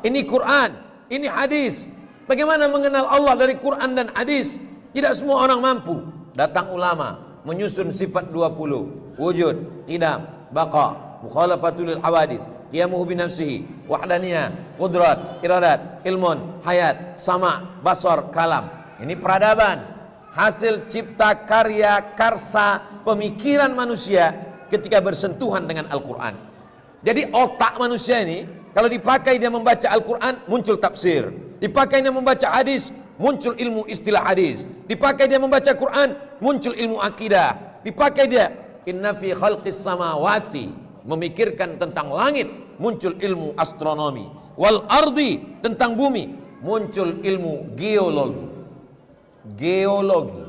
ini Quran, ini hadis. Bagaimana mengenal Allah dari Quran dan hadis? Tidak semua orang mampu. Datang ulama menyusun sifat 20, wujud, qidam, baqa, mukhalafatul hawadits, qiyamuhu binafsihi, wahdaniyah, qudrat, iradat, ilmun, hayat, sama, basar, kalam. Ini peradaban, hasil cipta karya karsa pemikiran manusia ketika bersentuhan dengan Al-Quran. Jadi otak manusia ini kalau dipakai dia membaca Al-Quran, muncul tafsir. Dipakai dia membaca hadis, muncul ilmu istilah hadis. Dipakai dia membaca Quran, muncul ilmu akidah. Dipakai dia inna fi khalqis samawati, memikirkan tentang langit, muncul ilmu astronomi. Wal ardi, tentang bumi, muncul ilmu geologi. Geologi,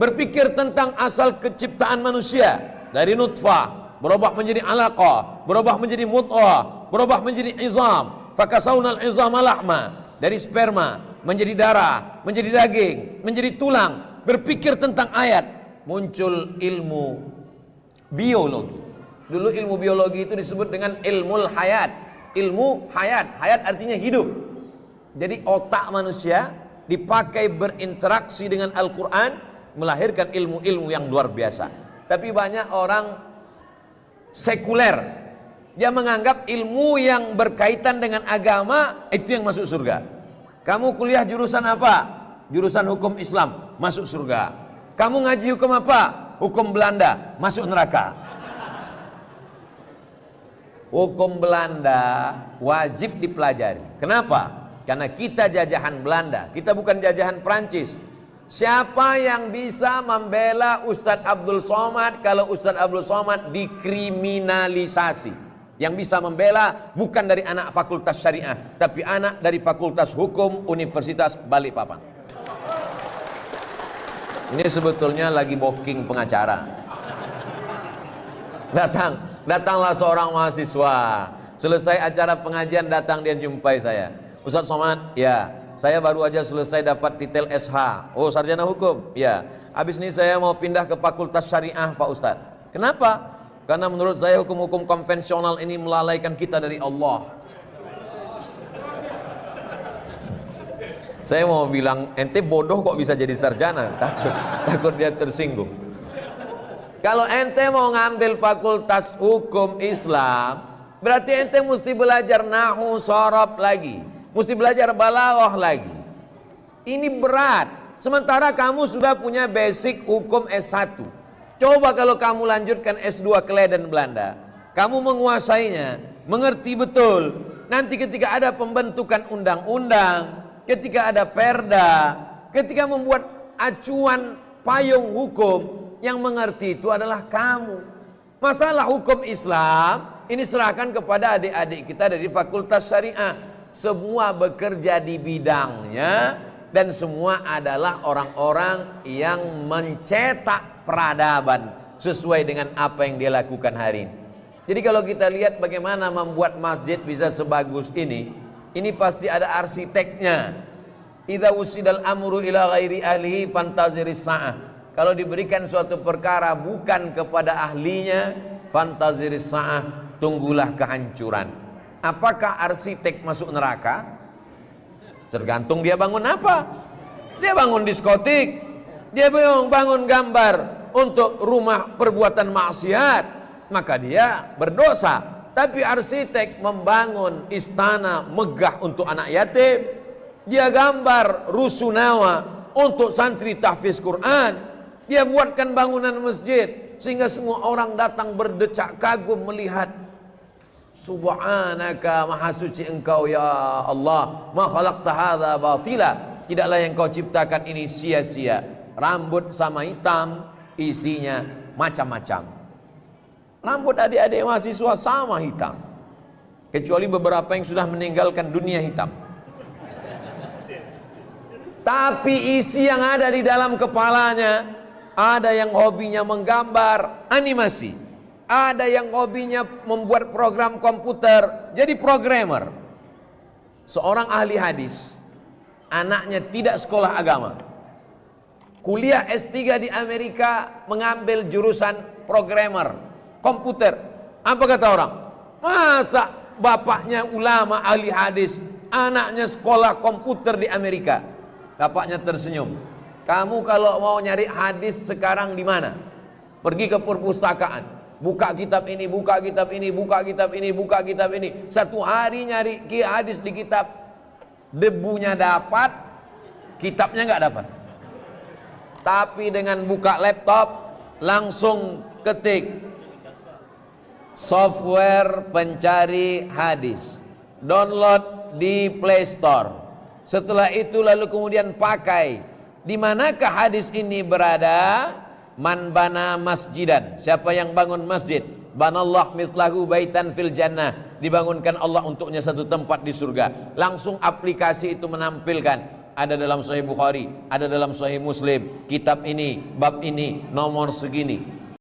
berpikir tentang asal keciptaan manusia dari nutfah, berubah menjadi alaqah, berubah menjadi mudghah, berubah menjadi izam, fakasawnal izama lahma, dari sperma menjadi darah, menjadi daging, menjadi tulang. Berpikir tentang ayat, muncul ilmu biologi. Dulu ilmu biologi itu disebut dengan ilmul hayat. Ilmu hayat, hayat artinya hidup. Jadi otak manusia dipakai berinteraksi dengan Al-Quran, melahirkan ilmu-ilmu yang luar biasa. Tapi banyak orang sekuler, dia menganggap ilmu yang berkaitan dengan agama itu yang masuk surga. Kamu kuliah jurusan apa? Jurusan hukum Islam, masuk surga. Kamu ngaji hukum apa? Hukum Belanda, masuk neraka. Hukum Belanda wajib dipelajari. Kenapa? Karena kita jajahan Belanda, kita bukan jajahan Prancis. Siapa yang bisa membela Ustadz Abdul Somad kalau Ustadz Abdul Somad dikriminalisasi? Yang bisa membela bukan dari anak fakultas syariah, tapi anak dari fakultas hukum Universitas Balikpapan. Ini sebetulnya lagi booking pengacara. Datanglah seorang mahasiswa. Selesai acara pengajian datang dia jumpai saya. Ustadz Somad, ya, saya baru aja selesai dapat titel SH. Oh, sarjana hukum? Ya. Habis ini saya mau pindah ke fakultas syariah, Pak Ustadz. Kenapa? Karena menurut saya hukum-hukum konvensional ini melalaikan kita dari Allah. Saya mau bilang, ente bodoh kok bisa jadi sarjana? Takut dia tersinggung. Kalau ente mau ngambil fakultas hukum Islam, berarti ente mesti belajar nahu sorob lagi, mesti belajar balaghah lagi. Ini berat. Sementara kamu sudah punya basic hukum S1. Coba kalau kamu lanjutkan S2 ke Leiden Belanda, kamu menguasainya, mengerti betul. Nanti ketika ada pembentukan undang-undang, ketika ada perda, ketika membuat acuan payung hukum, yang mengerti itu adalah kamu. Masalah hukum Islam ini serahkan kepada adik-adik kita dari fakultas syariah. Semua bekerja di bidangnya dan semua adalah orang-orang yang mencetak peradaban sesuai dengan apa yang dia lakukan hari ini. Jadi kalau kita lihat bagaimana membuat masjid bisa sebagus ini pasti ada arsiteknya. Idza usidal amru ila ghairi ahlihi fantaziris sa'ah. Kalau diberikan suatu perkara bukan kepada ahlinya, fantaziris sa'ah, tunggulah kehancuran. Apakah arsitek masuk neraka? Tergantung dia bangun apa. Dia bangun diskotik, dia bangun gambar untuk rumah perbuatan maksiat, maka dia berdosa. Tapi arsitek membangun istana megah untuk anak yatim, dia gambar rusunawa untuk santri tahfiz Quran, dia buatkan bangunan masjid sehingga semua orang datang berdecak kagum melihat. Subhanaka, maha suci engkau ya Allah, ma khalaqta hadza batila, tidaklah yang kau ciptakan ini sia-sia. Rambut sama hitam, isinya macam-macam. Rambut adik-adik mahasiswa sama hitam, kecuali beberapa yang sudah meninggalkan dunia hitam. Tapi isi yang ada di dalam kepalanya, ada yang hobinya menggambar animasi, ada yang hobinya membuat program komputer, jadi programmer. Seorang ahli hadis, anaknya tidak sekolah agama, kuliah S3 di Amerika, mengambil jurusan programmer komputer. Apa kata orang? Masa bapaknya ulama ahli hadis, anaknya sekolah komputer di Amerika. Bapaknya tersenyum. Kamu kalau mau nyari hadis sekarang di mana? Pergi ke perpustakaan. Buka kitab ini, buka kitab ini, buka kitab ini, buka kitab ini. Satu hari nyari hadis di kitab, debunya dapat, kitabnya nggak dapat. Tapi dengan buka laptop, langsung ketik software pencari hadis, download di Play Store. Setelah itu lalu kemudian pakai. Di manakah hadis ini berada? Man bana masjidan, siapa yang bangun masjid, banallah mithlahu baitan fil jannah, dibangunkan Allah untuknya satu tempat di surga. Langsung aplikasi itu menampilkan, ada dalam Sahih Bukhari, ada dalam Sahih Muslim, kitab ini, bab ini, nomor segini.